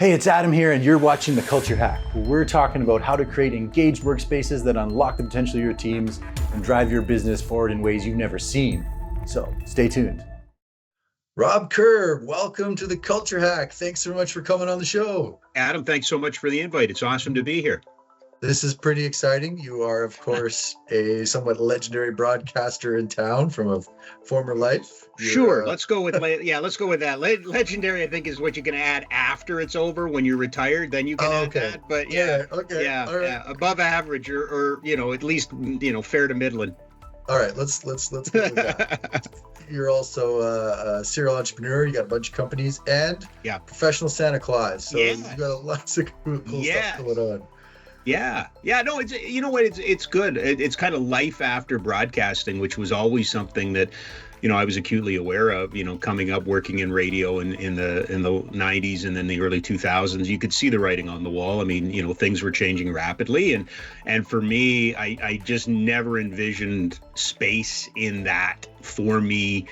Hey, it's Adam here, and you're watching The Culture Hack, where we're talking about how to create engaged workspaces that unlock the potential of your teams and drive your business forward in ways you've never seen. So stay tuned. Rob Kerr, welcome to The Culture Hack. Thanks so much for coming on the show. Adam, thanks so much for the invite. It's awesome to be here. This is pretty exciting. You are, of course, a somewhat legendary broadcaster in town from a former life. Sure. Let's go with that. Legendary, I think, is what you can add after it's over. When you're retired, then you can add that. But yeah, above average or at least fair to middle. All right, let's go with that. You're also a serial entrepreneur. You got a bunch of companies and professional Santa Claus. So you've got lots of cool stuff going on. Yeah. No, it's good. It's kind of life after broadcasting, which was always something that, I was acutely aware of, coming up, working in radio in the 90s and then the early 2000s. You could see the writing on the wall. I mean, things were changing rapidly. And for me, I just never envisioned space in that for me.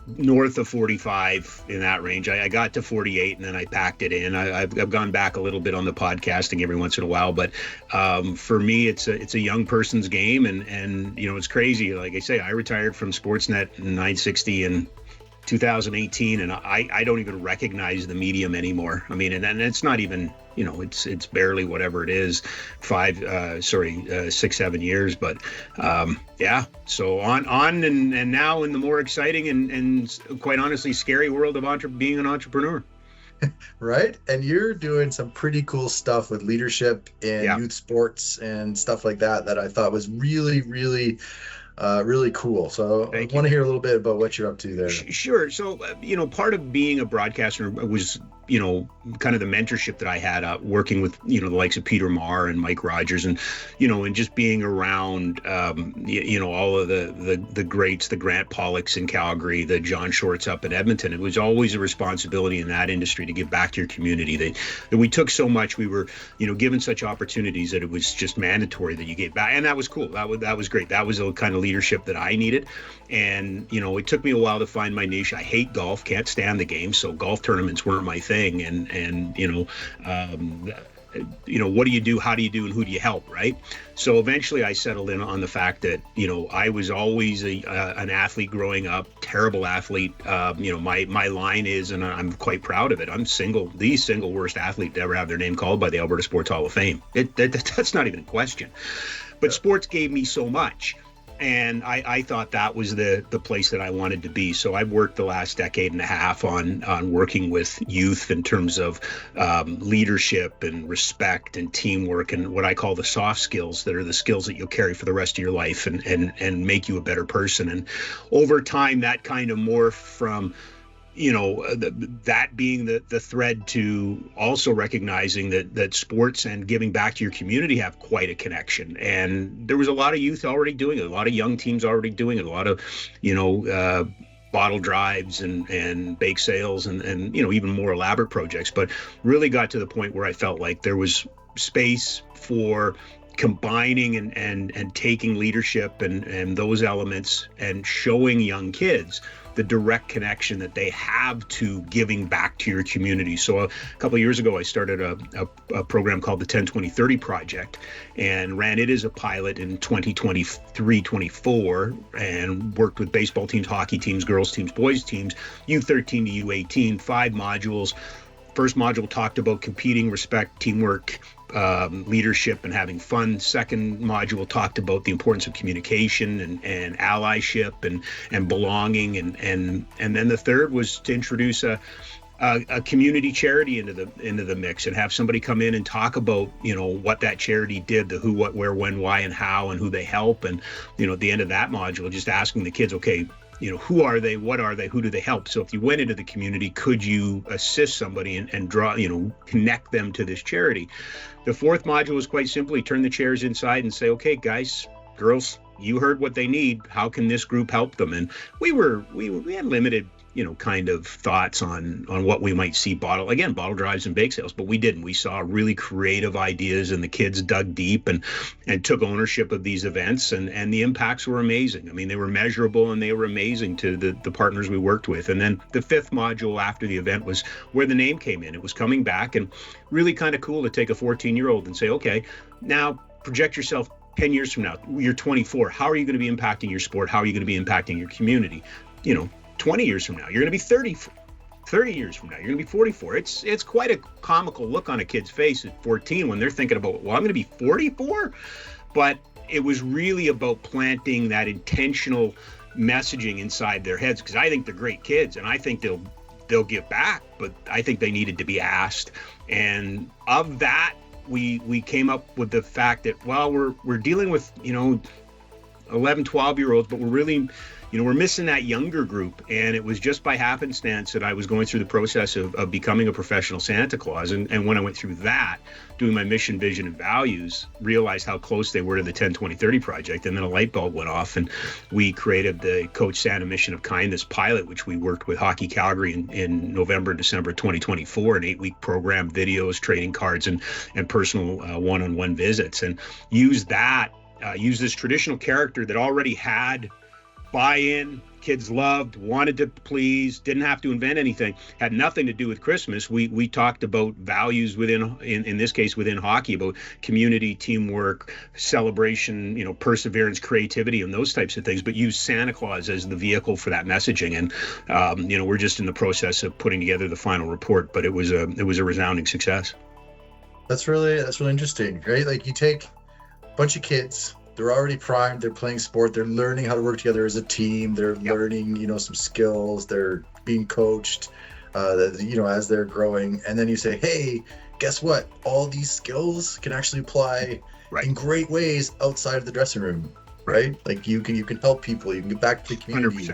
North of 45 in that range. I got to 48 and then I packed it in. I've gone back a little bit on the podcasting every once in a while, but for me, it's a young person's game, and it's crazy. Like I say, I retired from Sportsnet in 960 in 2018, and I don't even recognize the medium anymore. I mean, and it's not even. It's barely whatever it is, 6, 7 years. But so on and now in the more exciting and quite honestly scary world of being an entrepreneur. Right. And you're doing some pretty cool stuff with leadership in youth sports and stuff like that I thought was really, really really cool. So I want to hear a little bit about what you're up to there. Sure. So, part of being a broadcaster was, kind of the mentorship that I had working with, the likes of Peter Maher and Mike Rogers and just being around, all of the greats, the Grant Pollocks in Calgary, the John Shorts up in Edmonton. It was always a responsibility in that industry to give back to your community. That we took so much, we were, given such opportunities that it was just mandatory that you gave back. And that was cool. That was great. That was the kind of leadership that I needed. And, it took me a while to find my niche. I hate golf, can't stand the game. So golf tournaments weren't my thing. And what do you do? How do you do? And who do you help? Right. So eventually I settled in on the fact that, I was always an athlete growing up, terrible athlete. My line is, and I'm quite proud of it, I'm the single worst athlete to ever have their name called by the Alberta Sports Hall of Fame. That's not even a question. But sports gave me so much. And I thought that was the place that I wanted to be. So I've worked the last decade and a half on working with youth in terms of leadership and respect and teamwork and what I call the soft skills that are the skills that you'll carry for the rest of your life and make you a better person. And over time, that kind of morphed from that being the thread to also recognizing that sports and giving back to your community have quite a connection. And there was a lot of youth already doing it, a lot of young teams already doing it, a lot of, bottle drives and bake sales and even more elaborate projects, but really got to the point where I felt like there was space for combining and taking leadership and those elements and showing young kids the direct connection that they have to giving back to your community. So a couple of years ago, I started a program called the 10-20-30 Project and ran it as a pilot in 2023-24 and worked with baseball teams, hockey teams, girls teams, boys teams, U13 to U18, 5 modules. First module talked about competing, respect, teamwork, leadership, and having fun. Second module talked about the importance of communication and allyship and belonging. And then the third was to introduce a community charity into the mix and have somebody come in and talk about, what that charity did, the who, what, where, when, why, and how, and who they help. And, at the end of that module, just asking the kids, okay, who are they? What are they? Who do they help? So if you went into the community, could you assist somebody and draw, connect them to this charity? The fourth module is quite simply turn the chairs inside and say, okay, guys, girls, you heard what they need. How can this group help them? And we had limited kind of thoughts on what we might see bottle drives and bake sales, but we didn't. We saw really creative ideas, and the kids dug deep and took ownership of these events, and the impacts were amazing. I mean, they were measurable and they were amazing to the partners we worked with. And then the fifth module after the event was where the name came in. It was coming back, and really kind of cool to take a 14-year-old and say, okay, now project yourself 10 years from now. You're 24. How are you going to be impacting your sport? How are you going to be impacting your community? 20 years from now, you're going to be 30 years from now, you're going to be 44. It's quite a comical look on a kid's face at 14 when they're thinking about, well, I'm going to be 44. But it was really about planting that intentional messaging inside their heads, because I think they're great kids and I think they'll give back, but I think they needed to be asked. And of that, we came up with the fact that, well, we're dealing with 11, 12-year-olds, but we're really we're missing that younger group. And it was just by happenstance that I was going through the process of becoming a professional Santa Claus. And when I went through that, doing my mission, vision, and values, realized how close they were to the 10, 20, 30 project. And then a light bulb went off, and we created the Coach Santa Mission of Kindness pilot, which we worked with Hockey Calgary in November and December 2024, an 8-week program, videos, trading cards, and personal one-on-one visits. And use this traditional character that already had buy-in, kids loved, wanted to please, didn't have to invent anything, had nothing to do with Christmas. We talked about values in this case within hockey, about community, teamwork, celebration, perseverance, creativity, and those types of things, but use Santa Claus as the vehicle for that messaging. And we're just in the process of putting together the final report, but it was a resounding success. That's really interesting, right? Like, you take a bunch of kids, they're already primed, they're playing sport, they're learning how to work together as a team, they're learning, some skills, they're being coached, as they're growing. And then you say, hey, guess what? All these skills can actually apply in great ways outside of the dressing room, right? Like, you can help people, you can get back to the community.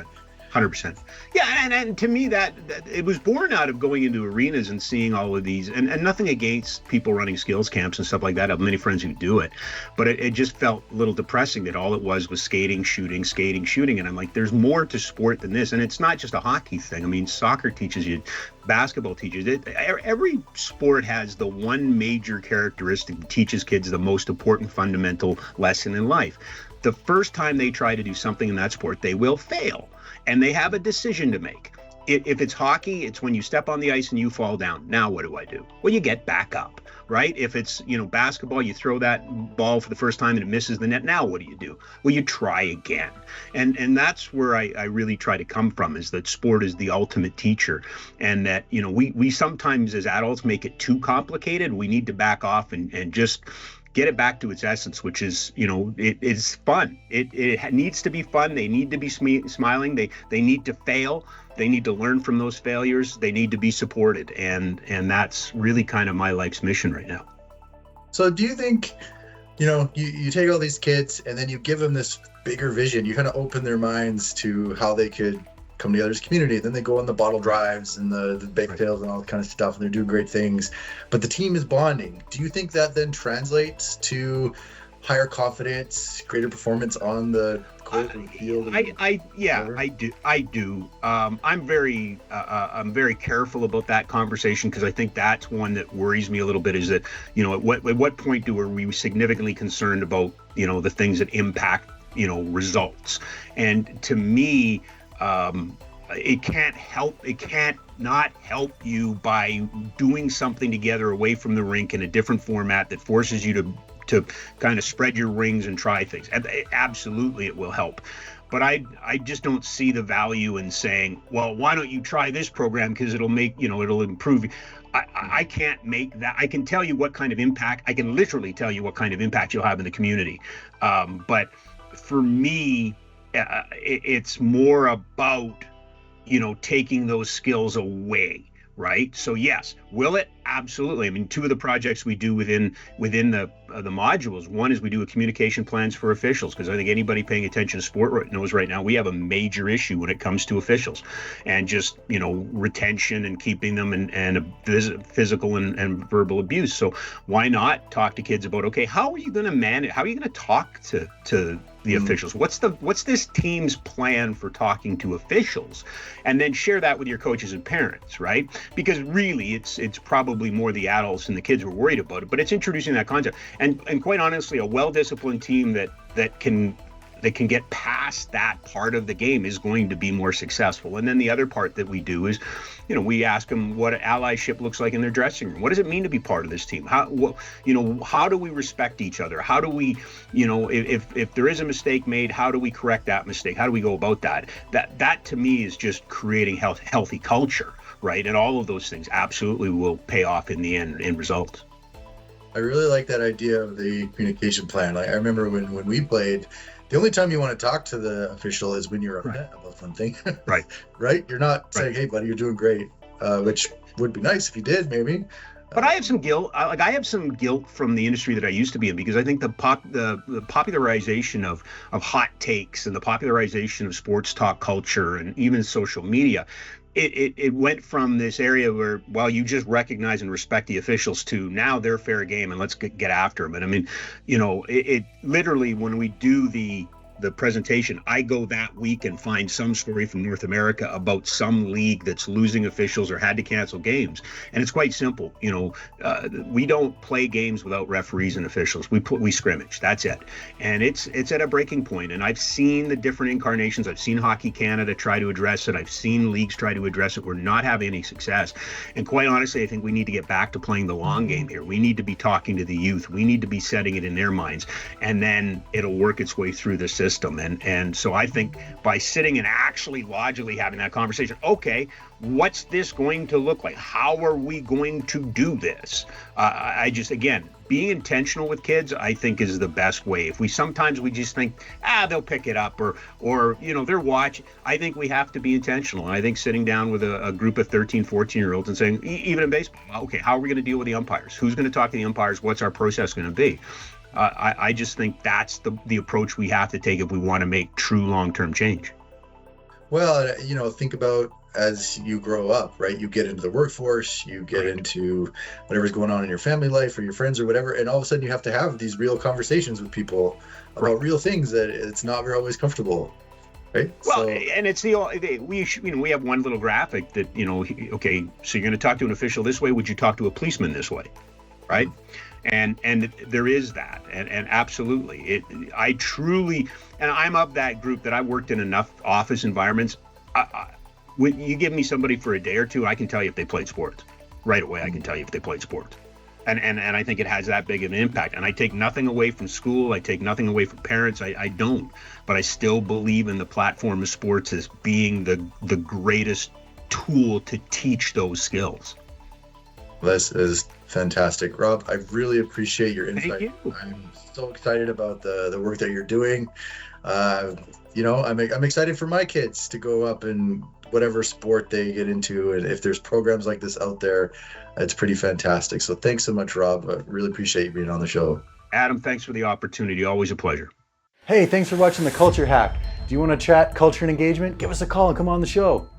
100%. Yeah, and to me that it was born out of going into arenas and seeing all of these, and nothing against people running skills camps and stuff like that. I have many friends who do it, but it just felt a little depressing that all it was skating, shooting, and I'm like, there's more to sport than this. And it's not just a hockey thing. I mean, soccer teaches you, basketball teaches it. Every sport has the one major characteristic that teaches kids the most important fundamental lesson in life. The first time they try to do something in that sport, they will fail. And they have a decision to make. If it's hockey, it's when you step on the ice and you fall down. Now what do? Well, you get back up, right? If it's, basketball, you throw that ball for the first time and it misses the net. Now what do? Well, you try again. And that's where I really try to come from, is that sport is the ultimate teacher. And that, we sometimes as adults make it too complicated. We need to back off and just get it back to its essence, which is, it's fun. It needs to be fun. They need to be smiling. They need to fail. They need to learn from those failures. They need to be supported. And that's really kind of my life's mission right now. So do you think, you take all these kids and then you give them this bigger vision, you kind of open their minds to how they could come together as a community. Then they go on the bottle drives and the bake sales and all that kind of stuff, and they're doing great things, but the team is bonding. Do you think that then translates to higher confidence, greater performance on the court and field? I do. I'm very careful about that conversation, because I think that's one that worries me a little bit, is that, at what point are we significantly concerned about, the things that impact, results? And to me, it can't not help you by doing something together away from the rink in a different format that forces you to kind of spread your wings and try things. Absolutely, it will help. But I just don't see the value in saying, well, why don't you try this program, because it'll make, it'll improve. I can't make that. I can tell you what kind of impact, I can literally tell you what kind of impact you'll have in the community. But for me, it's more about, taking those skills away, right? So yes, will it? Absolutely. I mean, two of the projects we do within the modules. One is we do a communication plans for officials, because I think anybody paying attention to sport knows right now we have a major issue when it comes to officials, and just retention and keeping them, and physical and verbal abuse. So why not talk to kids about, okay, how are you going to manage? How are you going to talk to the officials? What's this team's plan for talking to officials? And then share that with your coaches and parents, right? Because really it's probably more the adults and the kids who are worried about it, but it's introducing that concept. And quite honestly, a well-disciplined team that can get past that part of the game is going to be more successful. And then the other part that we do is, we ask them what allyship looks like in their dressing room. What does it mean to be part of this team? How do we respect each other? How do we, if there is a mistake made, how do we correct that mistake? How do we go about that? That to me is just creating healthy culture, right? And all of those things absolutely will pay off in the end in results. I really like that idea of the communication plan. I remember when we played, the only time you want to talk to the official is when you're upset about something. Right. Right? You're not saying, hey, buddy, you're doing great, which would be nice if you did, maybe. But I have some guilt. I have some guilt from the industry that I used to be in, because I think the popularization of hot takes and the popularization of sports talk culture and even social media, it went from this area where, well, you just recognize and respect the officials, to now they're fair game and let's get after them. And I mean, it literally, when we do the presentation, I go that week and find some story from North America about some league that's losing officials or had to cancel games. And it's quite simple. We don't play games without referees and officials. We scrimmage. That's it. And it's at a breaking point. And I've seen the different incarnations. I've seen Hockey Canada try to address it. I've seen leagues try to address it. We're not having any success. And quite honestly, I think we need to get back to playing the long game here. We need to be talking to the youth. We need to be setting it in their minds. And then it'll work its way through the system. And so I think by sitting and actually logically having that conversation, okay, what's this going to look like? How are we going to do this? I just, again, being intentional with kids, I think, is the best way. If we just think, they'll pick it up, or they're watching, I think we have to be intentional. And I think sitting down with a group of 13, 14-year-olds and saying, even in baseball, okay, how are we going to deal with the umpires? Who's going to talk to the umpires? What's our process going to be? I just think that's the approach we have to take if we want to make true long-term change. Well, think about as you grow up, right? You get into the workforce, you get into whatever's going on in your family life or your friends or whatever, and all of a sudden you have to have these real conversations with people about real things that it's not always comfortable. Right. Well, and it's we have one little graphic that, okay, so you're going to talk to an official this way. Would you talk to a policeman this way? Right. And there is that, and absolutely, I truly, and I'm of that group that I worked in enough office environments. When you give me somebody for a day or two, I can tell you if they played sports right away. I can tell you if they played sports, and I think it has that big of an impact. And I take nothing away from school. I take nothing away from parents. I don't, but I still believe in the platform of sports as being the greatest tool to teach those skills. This is fantastic, Rob. I really appreciate your insight. Thank you. I'm so excited about the work that you're doing. I'm excited for my kids to go up in whatever sport they get into, and if there's programs like this out there, it's pretty fantastic. So thanks so much, Rob. I really appreciate you being on the show. Adam, thanks for the opportunity. Always a pleasure. Hey, thanks for watching The Culture Hack. Do you want to chat culture and engagement? Give us a call and come on the show.